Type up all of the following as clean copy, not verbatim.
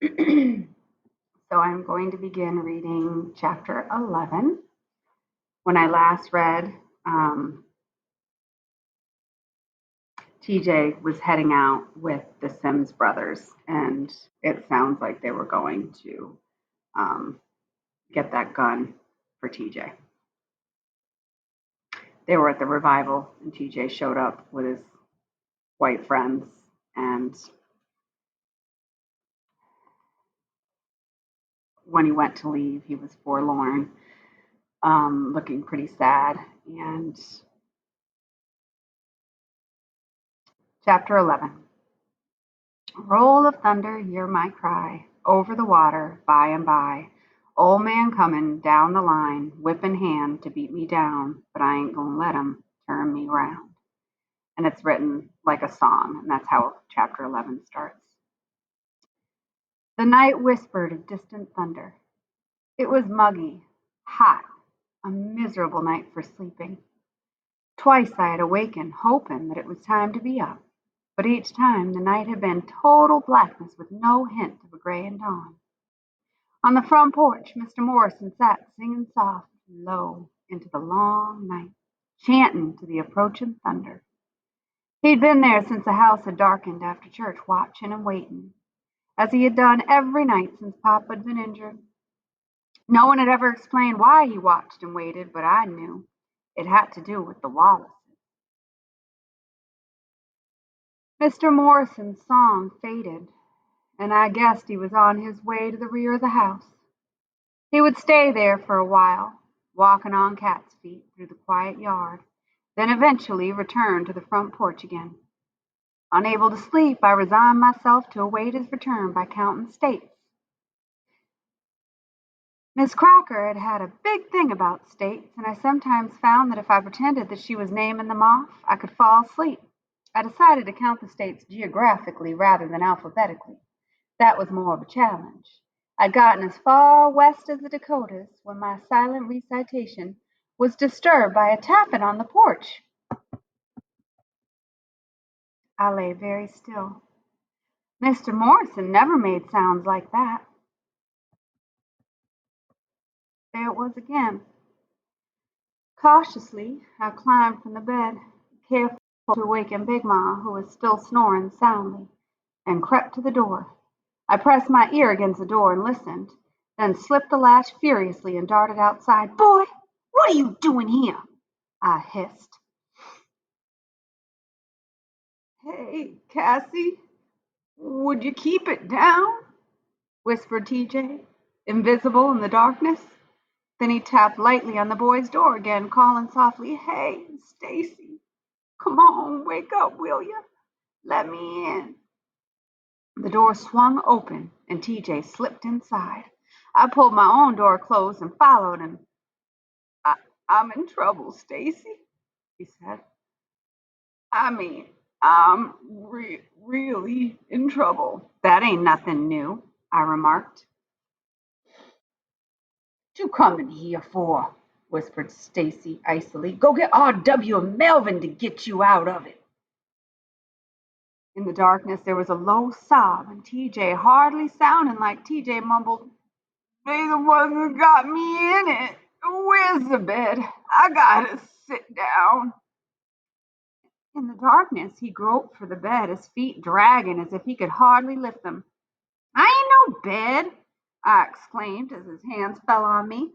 So I'm going to begin reading chapter 11. When I last read, TJ was heading out with the Sims brothers, and it sounds like they were going to um, get that gun for TJ. They were at the revival, and TJ showed up with his white friends, and when he went to leave, he was forlorn, looking pretty sad. And chapter 11. Roll of thunder, hear my cry, over the water, by and by. Old man comin' down the line, whip in hand to beat me down, but I ain't gonna let him turn me round. And it's written like a song, and that's how chapter 11 starts. The night whispered of distant thunder. It was muggy, hot, a miserable night for sleeping. Twice I had awakened, hoping that it was time to be up, but each time the night had been total blackness with no hint of a graying dawn. On the front porch, Mr. Morrison sat singing soft, low, into the long night, chanting to the approaching thunder. He'd been there since the house had darkened after church, watching and waiting, as he had done every night since Papa had been injured. No one had ever explained why he watched and waited, but I knew. It had to do with the Wallaces. Mr. Morrison's song faded, and I guessed he was on his way to the rear of the house. He would stay there for a while, walking on cat's feet through the quiet yard, then eventually return to the front porch again. Unable to sleep, I resigned myself to await his return by counting states. Miss Crocker had had a big thing about states, and I sometimes found that if I pretended that she was naming them off, I could fall asleep. I decided to count the states geographically rather than alphabetically. That was more of a challenge. I'd gotten as far west as the Dakotas when my silent recitation was disturbed by a tapping on the porch. I lay very still. Mr. Morrison never made sounds like that. There it was again. Cautiously, I climbed from the bed, careful to awaken Big Ma, who was still snoring soundly, and crept to the door. I pressed my ear against the door and listened, then slipped the latch furiously and darted outside. "Boy, what are you doing here?" I hissed. "Hey, Cassie, would you keep it down?" whispered TJ, invisible in the darkness. Then he tapped lightly on the boy's door again, calling softly, "Hey, Stacy, come on, wake up, will you? Let me in." The door swung open and TJ slipped inside. I pulled my own door closed and followed him. I'm in trouble, Stacy," he said. "I mean, I'm really in trouble." "That ain't nothing new," I remarked. "What you coming here for?" whispered Stacy icily. "Go get R.W. and Melvin to get you out of it." In the darkness, there was a low sob, and TJ, hardly sounding like TJ, mumbled, "They the ones who got me in it. Where's the bed? I gotta sit down." In the darkness, he groped for the bed, his feet dragging as if he could hardly lift them. "I ain't no bed," I exclaimed as his hands fell on me.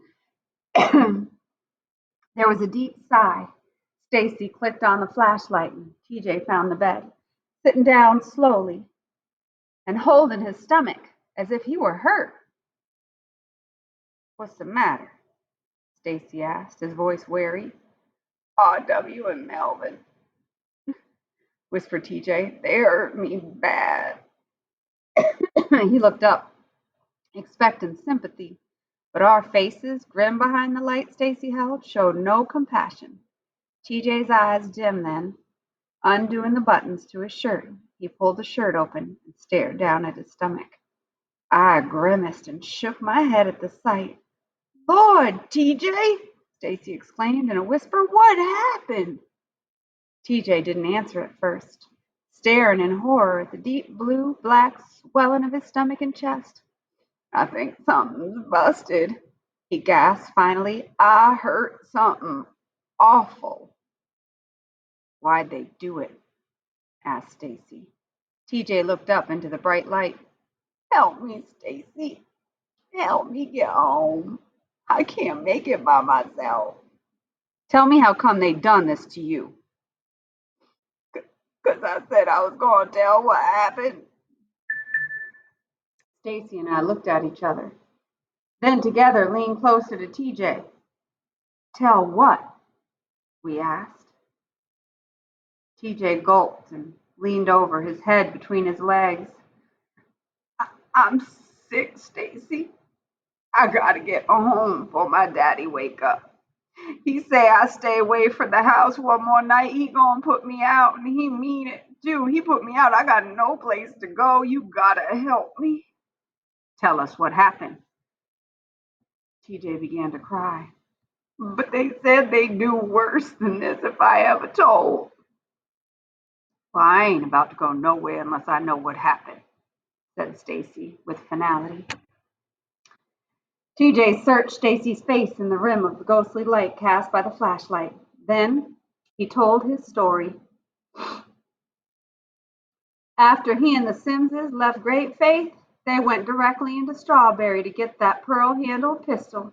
There was a deep sigh. Stacy clicked on the flashlight and TJ found the bed, sitting down slowly and holding his stomach as if he were hurt. "What's the matter?" Stacy asked, his voice wary. "R.W. and Melvin," whispered TJ. "They hurt me bad." He looked up, expecting sympathy, but our faces, grim behind the light Stacy held, showed no compassion. TJ's eyes dimmed then. Undoing the buttons to his shirt, he pulled the shirt open and stared down at his stomach. I grimaced and shook my head at the sight. "Lord, TJ!" Stacy exclaimed in a whisper. "What happened?" TJ didn't answer at first. staring in horror at the deep blue, black swelling of his stomach and chest. "I think something's busted," he gasped finally. "I hurt something awful." "Why'd they do it?" asked Stacy. TJ looked up into the bright light. "Help me, Stacy. Help me get home. I can't make it by myself." "Tell me how come they done this to you." "'Cause I said I was gonna tell what happened." Stacy and I looked at each other, then together leaned closer to TJ. "Tell what?" we asked. TJ gulped and leaned over, his head between his legs. "I'm sick, Stacy. I gotta get home before my daddy wake up. He say I stay away from the house one more night, he gonna put me out, and he mean it too. He put me out. I got no place to go. You gotta help me." "Tell us what happened." TJ began to cry. "But they said they'd do worse than this if I ever told." "Well, I ain't about to go nowhere unless I know what happened," said Stacy with finality. TJ searched Stacy's face in the rim of the ghostly light cast by the flashlight. Then he told his story. After he and the Simses left Great Faith, they went directly into Strawberry to get that pearl-handled pistol.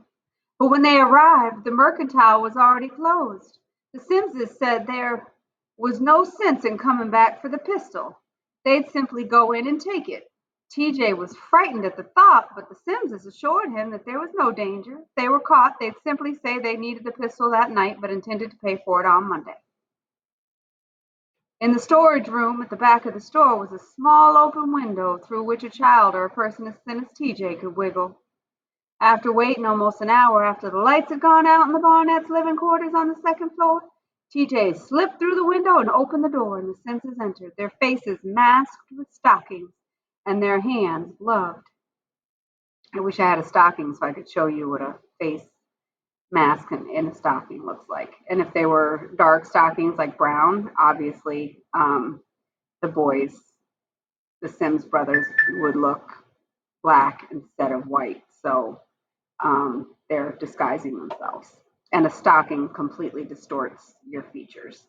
But when they arrived, the mercantile was already closed. The Simses said there was no sense in coming back for the pistol. They'd simply go in and take it. TJ was frightened at the thought, but the Simses assured him that there was no danger. If they were caught, they'd simply say they needed the pistol that night, but intended to pay for it on Monday. In the storage room at the back of the store was a small open window through which a child or a person as thin as TJ could wiggle. After waiting almost an hour after the lights had gone out in the Barnett's living quarters on the second floor, TJ slipped through the window and opened the door, and the Simses entered, their faces masked with stockings and their hands gloved. I wish I had a stocking so I could show you what a face mask in a stocking looks like. And if they were dark stockings like brown, obviously the boys, the Sims brothers, would look black instead of white. So they're disguising themselves. And a stocking completely distorts your features,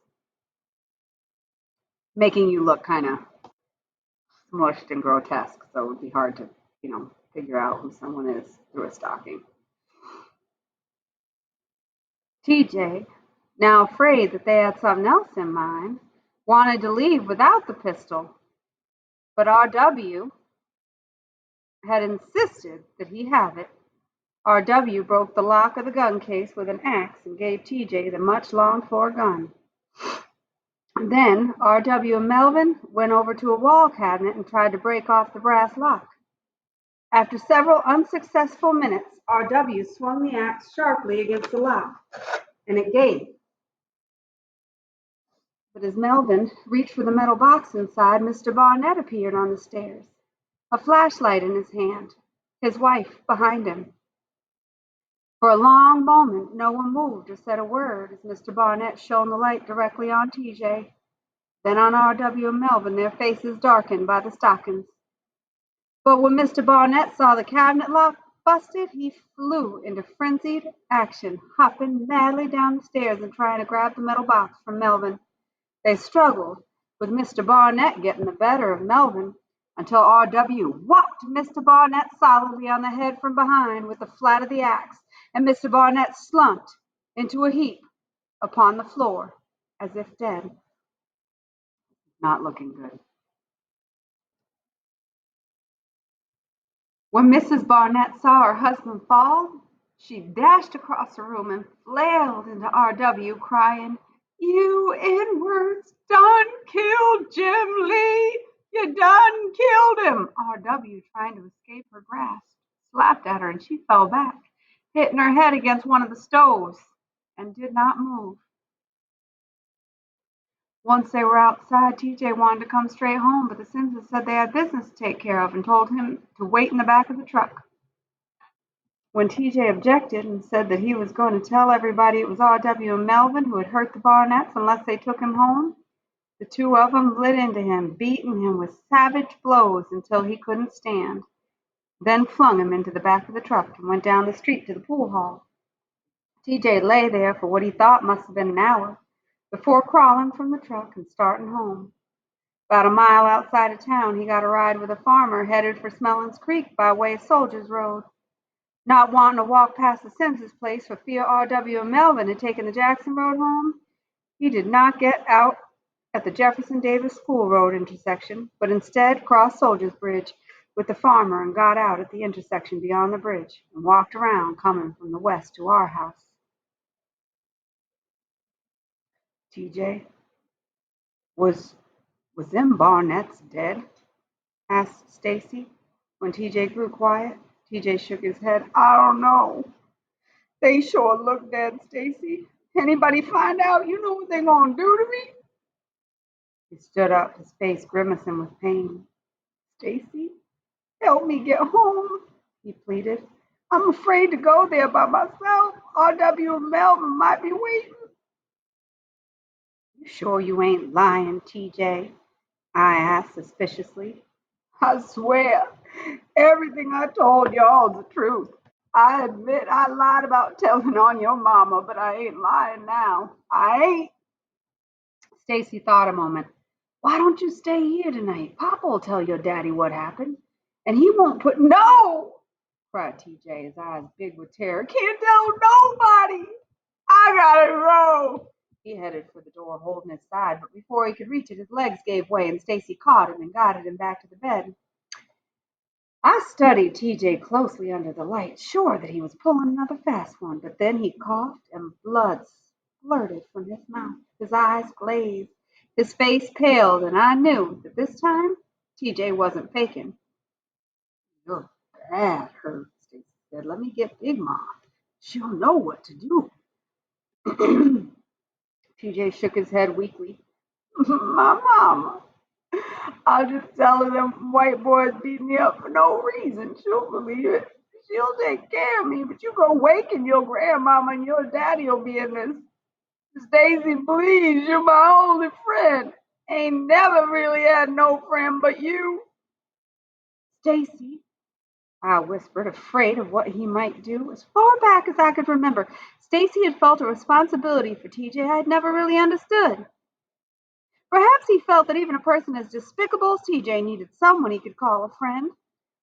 making you look kind of smushed and grotesque. So it would be hard to, figure out who someone is through a stocking. TJ, now afraid that they had something else in mind, wanted to leave without the pistol, but RW had insisted that he have it. RW broke the lock of the gun case with an axe and gave TJ the much longed for gun. Then RW and Melvin went over to a wall cabinet and tried to break off the brass lock. After several unsuccessful minutes, RW swung the axe sharply against the lock, and it gave. But as Melvin reached for the metal box inside, Mr. Barnett appeared on the stairs, a flashlight in his hand, his wife behind him. For a long moment, no one moved or said a word as Mr. Barnett shone the light directly on TJ, then on RW and Melvin, their faces darkened by the stockings. But when Mr. Barnett saw the cabinet lock busted, he flew into frenzied action, hopping madly down the stairs and trying to grab the metal box from Melvin. They struggled, with Mr. Barnett getting the better of Melvin, until RW whopped Mr. Barnett solidly on the head from behind with the flat of the axe, and Mr. Barnett slumped into a heap upon the floor, as if dead. Not looking good. When Mrs. Barnett saw her husband fall, she dashed across the room and flailed into RW, crying, "You inwards done killed Jim Lee! You done killed him!" RW, trying to escape her grasp, slapped at her and she fell back, hitting her head against one of the stoves, and did not move. Once they were outside, TJ wanted to come straight home, but the Simpsons said they had business to take care of and told him to wait in the back of the truck. When TJ objected and said that he was going to tell everybody it was RW and Melvin who had hurt the Barnetts unless they took him home, The two of them lit into him, beating him with savage blows until he couldn't stand, then flung him into the back of the truck and went down the street to the pool hall. TJ lay there for what he thought must have been an hour before crawling from the truck and starting home. About a mile outside of town, he got a ride with a farmer headed for Smellins Creek by way of Soldiers Road. Not wanting to walk past the Sims's place for fear R.W. and Melvin had taken the Jackson Road home, he did not get out at the Jefferson Davis School Road intersection, but instead crossed Soldiers Bridge with the farmer and got out at the intersection beyond the bridge and walked around coming from the west to our house. TJ, was them Barnetts dead? Asked Stacy. When TJ grew quiet, TJ shook his head. I don't know. They sure look dead, Stacy. Anybody find out, you know what they gonna do to me? He stood up, his face grimacing with pain. Stacy, help me get home, he pleaded. I'm afraid to go there by myself. R.W. and Melvin might be waiting. You sure you ain't lying, TJ? I asked suspiciously. I swear, everything I told y'all's the truth. I admit I lied about telling on your mama, but I ain't lying now. I ain't. Stacy thought a moment. Why don't you stay here tonight? Papa'll tell your daddy what happened. And he won't put no, cried TJ, his eyes big with terror. Can't tell nobody. I gotta go. He headed for the door, holding his side, but before he could reach it, his legs gave way and Stacy caught him and guided him back to the bed. I studied TJ closely under the light, sure that he was pulling another fast one, but then he coughed and blood splurted from his mouth. His eyes glazed, his face paled, and I knew that this time TJ wasn't faking. You're bad, Herb, Stacy said. Let me get Big Mom. She'll know what to do. TJ shook his head weakly. My mama. I'll just tell her them white boys beat me up for no reason. She'll believe it. She'll take care of me, but you go waken your grandmama and your daddy'll be in this. Stacy, please, you're my only friend. Ain't never really had no friend but you. Stacy, I whispered, afraid of what he might do. As far back as I could remember, Stacy had felt a responsibility for TJ I had never really understood. Perhaps he felt that even a person as despicable as TJ needed someone he could call a friend.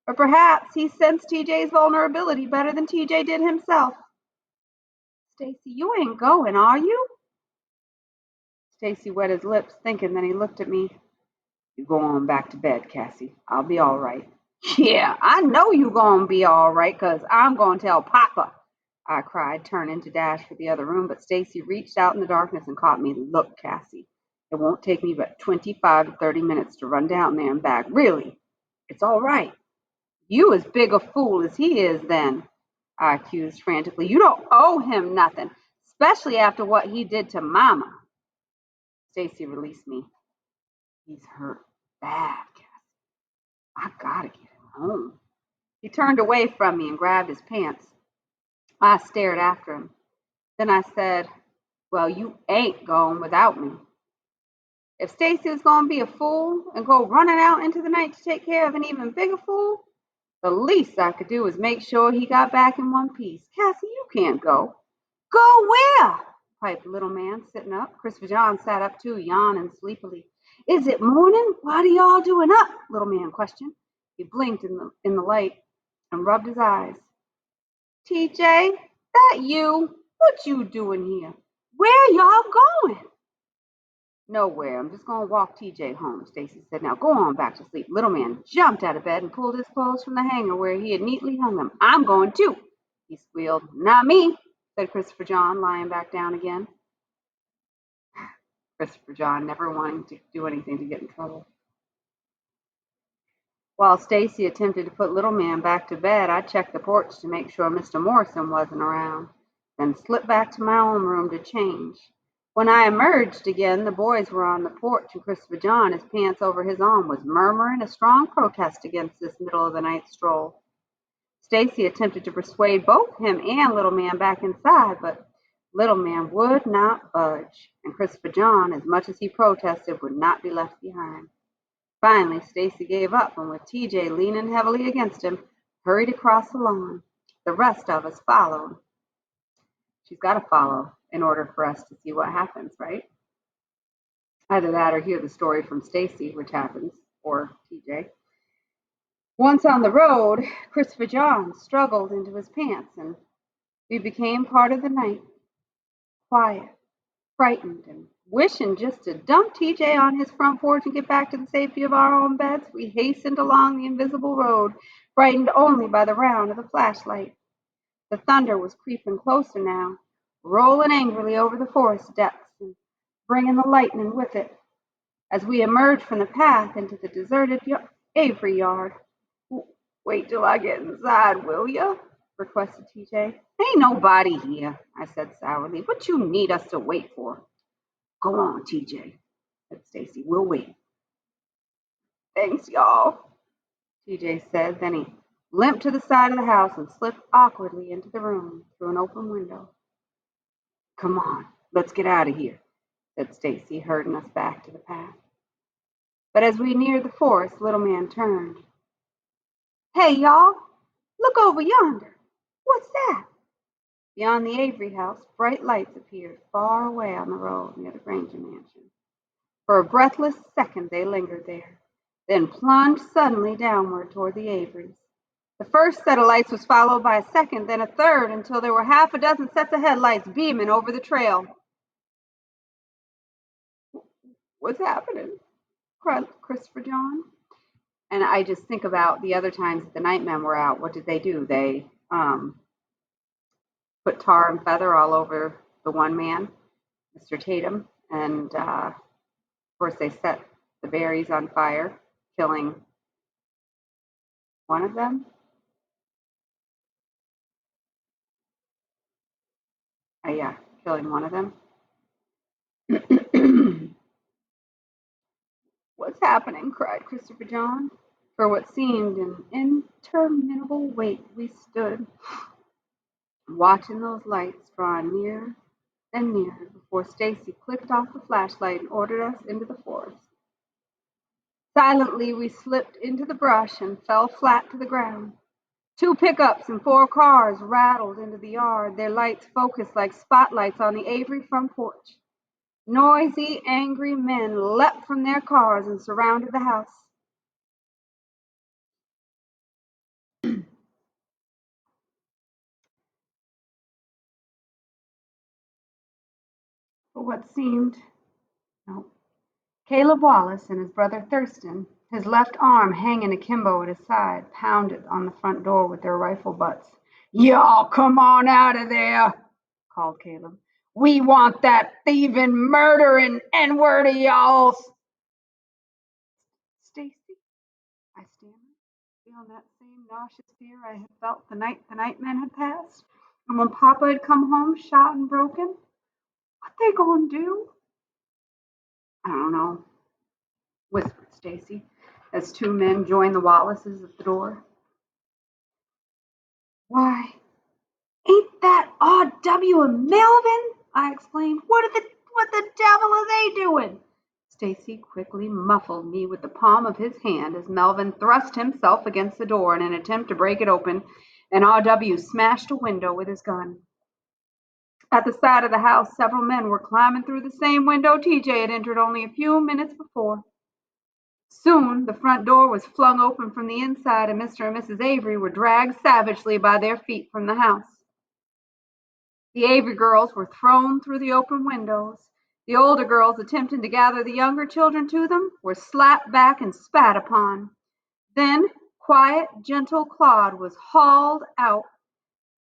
Or perhaps he sensed TJ's vulnerability better than TJ did himself. Stacy, you ain't going, are you? Stacy wet his lips, thinking, then he looked at me. You go on back to bed, Cassie. I'll be all right. Yeah, I know you gonna be all right, 'cause I'm gonna tell Papa, I cried, turning to dash for the other room, but Stacy reached out in the darkness and caught me. Look, Cassie, it won't take me but 25 to 30 minutes to run down there and back. Really, it's all right. You as big a fool as he is, then, I accused frantically. You don't owe him nothing, especially after what he did to Mama. Stacy released me. He's hurt bad, Cassie. I gotta get him home. He turned away from me and grabbed his pants. I stared after him. Then I said, well, you ain't going without me. If Stacy was going to be a fool and go running out into the night to take care of an even bigger fool, the least I could do was make sure he got back in one piece. Cassie, you can't go. Go where? Piped the little man, sitting up. Christopher John sat up too, yawning sleepily. Is it morning? What are y'all doing up? Little man questioned. He blinked in the light and rubbed his eyes. TJ, that you? What you doing here? Where y'all going? Nowhere. I'm just going to walk TJ home, Stacy said. Now go on back to sleep. Little man jumped out of bed and pulled his clothes from the hanger where he had neatly hung them. I'm going too, he squealed. Not me, said Christopher John, lying back down again. Christopher John never wanting to do anything to get in trouble. While Stacy attempted to put little man back to bed, I checked the porch to make sure Mr. Morrison wasn't around, then slipped back to my own room to change. When I emerged again, the boys were on the porch, and Christopher John, his pants over his arm, was murmuring a strong protest against this middle-of-the-night stroll. Stacy attempted to persuade both him and little man back inside, but Little man would not budge, and Christopher John, as much as he protested, would not be left behind. Finally, Stacy gave up, and with TJ leaning heavily against him, hurried across the lawn. The rest of us followed. She's got to follow in order for us to see what happens, right? Either that or hear the story from Stacy, which happens, or TJ. Once on the road, Christopher John struggled into his pants, and we became part of the night, quiet, frightened, and wishing just to dump TJ on his front porch and get back to the safety of our own beds. We hastened along the invisible road, frightened only by the round of the flashlight. The thunder was creeping closer now, rolling angrily over the forest depths and bringing the lightning with it. As we emerged from the path into the deserted Avery yard. "Wait till I get inside, will ya?" requested TJ. "Ain't nobody here," I said sourly. "What you need us to wait for?" "Go on, TJ," said Stacy. "We'll wait." "Thanks, y'all," TJ said. Then he limped to the side of the house and slipped awkwardly into the room through an open window. "Come on, let's get out of here," said Stacy, herding us back to the path. But as we neared the forest, Little Man turned. "Hey, y'all, look over yonder. What's that?" Beyond the Avery house, bright lights appeared far away on the road near the Granger mansion. For a breathless second they lingered there, then plunged suddenly downward toward the Averys. The first set of lights was followed by a second, then a third, until there were half a dozen sets of headlights beaming over the trail. "What's happening?" cried Christopher John. And I just think about the other times that the Nightmen were out. What did they do? They put tar and feather all over the one man, Mr. Tatum, and of course they set the berries on fire, killing one of them. Yeah, killing one of them. "What's happening?" cried Christopher John. For what seemed an interminable wait we stood, watching those lights draw nearer and nearer before Stacy clicked off the flashlight and ordered us into the forest. Silently we slipped into the brush and fell flat to the ground. 2 pickups and 4 cars rattled into the yard, their lights focused like spotlights on the Avery front porch. Noisy, angry men leapt from their cars and surrounded the house. For what seemed, no, Caleb Wallace and his brother Thurston, his left arm hanging akimbo at his side, pounded on the front door with their rifle butts. "Y'all come on out of there," called Caleb. "We want that thieving, murdering N-word of y'all's." "Stacy," I stammered, feeling that same nauseous fear I had felt the night the Nightmen had passed, and when Papa had come home shot and broken. "What they gonna do?" "I don't know," whispered Stacy, as 2 men joined the Wallaces at the door. "Why, ain't that R.W. and Melvin?" I exclaimed. What the devil are they doing?" Stacy quickly muffled me with the palm of his hand as Melvin thrust himself against the door in an attempt to break it open, and R.W. smashed a window with his gun. At the side of the house, several men were climbing through the same window TJ had entered only a few minutes before. Soon the front door was flung open from the inside, and Mr. and Mrs. Avery were dragged savagely by their feet from the house. The Avery girls were thrown through the open windows. The older girls, attempting to gather the younger children to them, were slapped back and spat upon. Then quiet, gentle Claude was hauled out,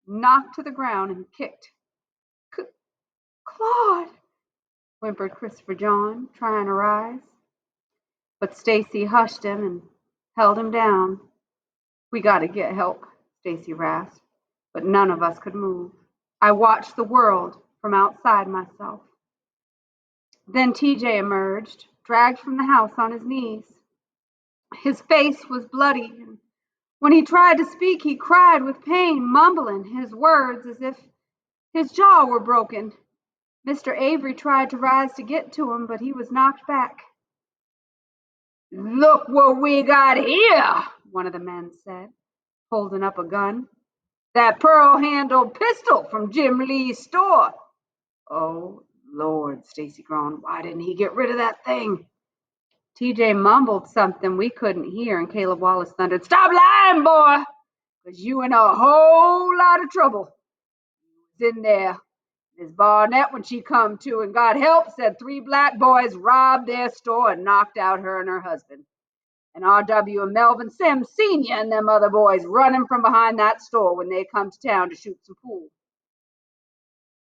knocked to the ground, and kicked. "Claude," whimpered Christopher John, trying to rise. But Stacy hushed him and held him down. "We got to get help," Stacy rasped, but none of us could move. I watched the world from outside myself. Then TJ emerged, dragged from the house on his knees. His face was bloody, and when he tried to speak, he cried with pain, mumbling his words as if His jaw were broken. Mr. Avery tried to rise to get to him, but he was knocked back. "Look what we got here," one of the men said, holding up a gun. "That pearl-handled pistol from Jim Lee's store." "Oh, Lord," Stacy groaned. "Why didn't he get rid of that thing?" TJ mumbled something we couldn't hear, and Caleb Wallace thundered, "Stop lying, boy, because you in a whole lot of trouble. You was in there. Miss Barnett, when she come to and got help, said 3 black boys robbed their store and knocked out her and her husband. And R.W. and Melvin Sims Sr. and them other boys running from behind that store when they come to town to shoot some pool."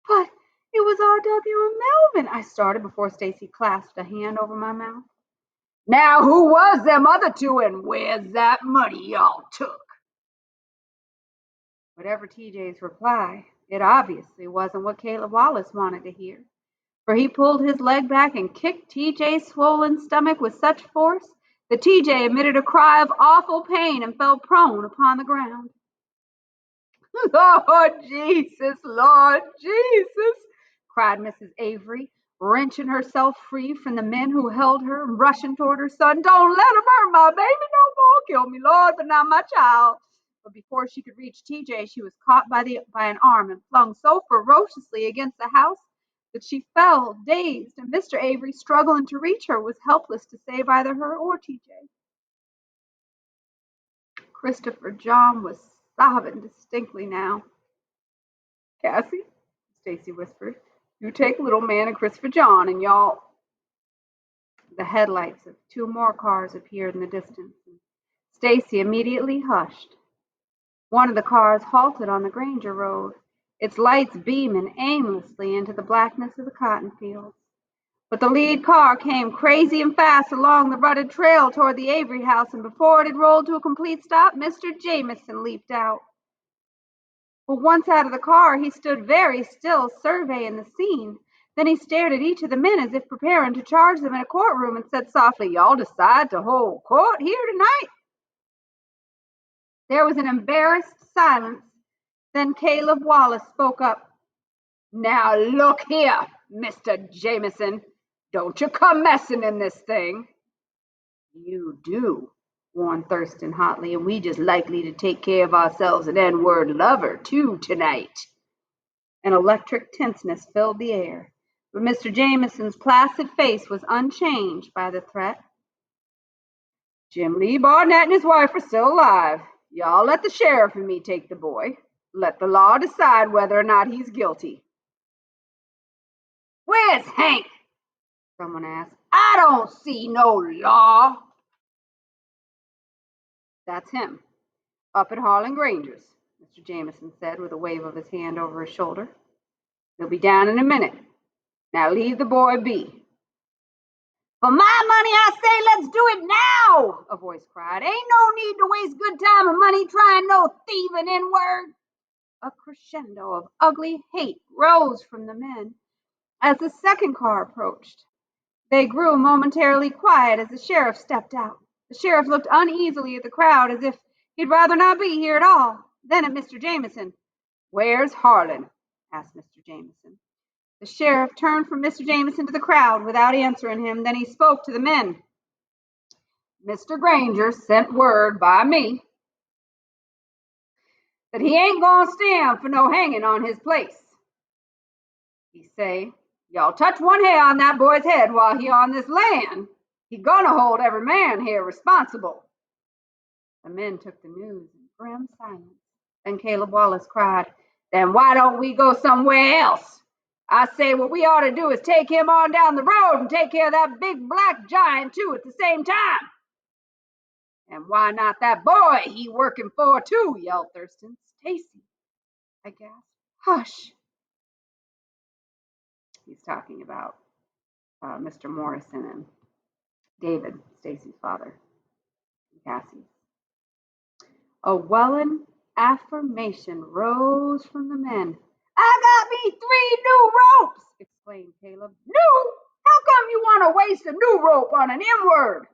"But it was R.W. and Melvin," I started before Stacy clasped a hand over my mouth. "Now who was them other 2 and where's that money y'all took?" Whatever TJ's reply, it obviously wasn't what Caleb Wallace wanted to hear, for he pulled his leg back and kicked TJ's swollen stomach with such force that TJ emitted a cry of awful pain and fell prone upon the ground. "Lord Jesus, Lord Jesus," cried Mrs. Avery, wrenching herself free from the men who held her and rushing toward her son. "Don't let him hurt my baby no more. Kill me, Lord, but not my child." But before she could reach TJ, she was caught by an arm and flung so ferociously against the house that she fell, dazed, and Mr. Avery, struggling to reach her, was helpless to save either her or TJ. Christopher John was sobbing distinctly now. "Cassie," Stacy whispered, "you take little man and Christopher John and y'all—" The headlights of 2 more cars appeared in the distance, and Stacy immediately hushed. One of the cars halted on the Granger Road, its lights beaming aimlessly into the blackness of the cotton fields. But the lead car came crazy and fast along the rutted trail toward the Avery house, and before it had rolled to a complete stop, Mr. Jamison leaped out. But once out of the car, he stood very still, surveying the scene. Then he stared at each of the men as if preparing to charge them in a courtroom and said softly, "Y'all decide to hold court here tonight?" There was an embarrassed silence. Then Caleb Wallace spoke up. "Now look here, Mr. Jamison. Don't you come messing in this thing." "You do," warned Thurston hotly, "and we just likely to take care of ourselves an N-word lover, too, tonight." An electric tenseness filled the air, but Mr. Jamison's placid face was unchanged by the threat. "Jim Lee Barnett and his wife are still alive. Y'all let the sheriff and me take the boy. Let the law decide whether or not he's guilty." "Where's Hank?" someone asked. "I don't see no law." "That's him, up at Harlan Granger's," Mr. Jamison said with a wave of his hand over his shoulder. "He'll be down in a minute. Now leave the boy be." "For my money, I say let's do it now," a voice cried. "Ain't no need to waste good time and money trying no thieving N-word." A crescendo of ugly hate rose from the men as the second car approached. They grew momentarily quiet as the sheriff stepped out. The sheriff looked uneasily at the crowd as if he'd rather not be here at all. Then at Mr. Jamison. "Where's Harlan?" asked Mr. Jamison. The sheriff turned from Mr. Jamison to the crowd without answering him. Then he spoke to the men. "Mr. Granger sent word by me that he ain't gonna stand for no hanging on his place. He say, y'all touch one hair on that boy's head while he on this land, he gonna hold every man here responsible." The men took the news in grim silence. Then Caleb Wallace cried, "Then why don't we go somewhere else? I say what we ought to do is take him on down the road and take care of that big black giant too at the same time." "And why not that boy he working for too?" yelled Thurston. "Stacy," I gasped. "Hush." He's talking about Mr. Morrison and David, Stacy's father, and Cassie. A welling affirmation rose from the men. "I got me 3 new ropes!" exclaimed Caleb. "New? How come you want to waste a new rope on an M-word?"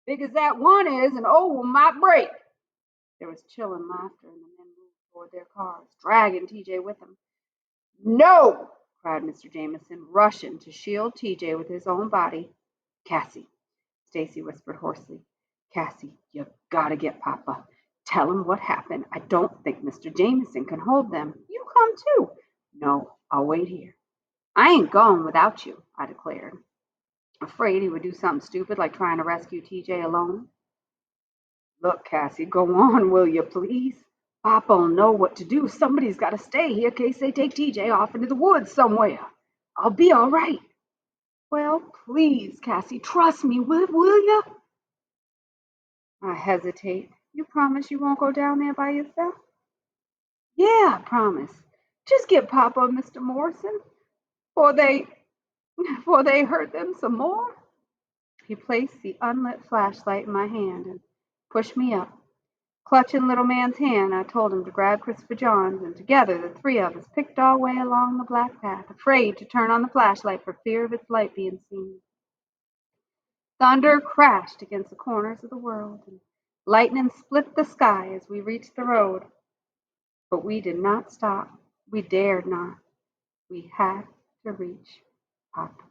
"Big as that one is, an old one might break." There was chilling laughter, and the men moved toward their cars, dragging TJ with them. "No!" cried Mr. Jameson, rushing to shield TJ with his own body. "Cassie," Stacy whispered hoarsely. "Cassie, you gotta get Papa. Tell him what happened. I don't think Mr. Jameson can hold them. You come too." "No, I'll wait here." "I ain't going without you," I declared, afraid he would do something stupid like trying to rescue TJ alone. "Look, Cassie, go on, will you, please? Papa'll know what to do. Somebody's got to stay here in case they take TJ off into the woods somewhere. I'll be all right." "Well, please, Cassie, trust me, will you?" I hesitate. "You promise you won't go down there by yourself?" "Yeah, I promise. Just get Papa and Mr. Morrison, before they before they hurt them some more." He placed the unlit flashlight in my hand and pushed me up. Clutching little man's hand, I told him to grab Christopher John's, and together the three of us picked our way along the black path, afraid to turn on the flashlight for fear of its light being seen. Thunder crashed against the corners of the world, and lightning split the sky as we reached the road. But we did not stop. We dared not. We had to reach Papa.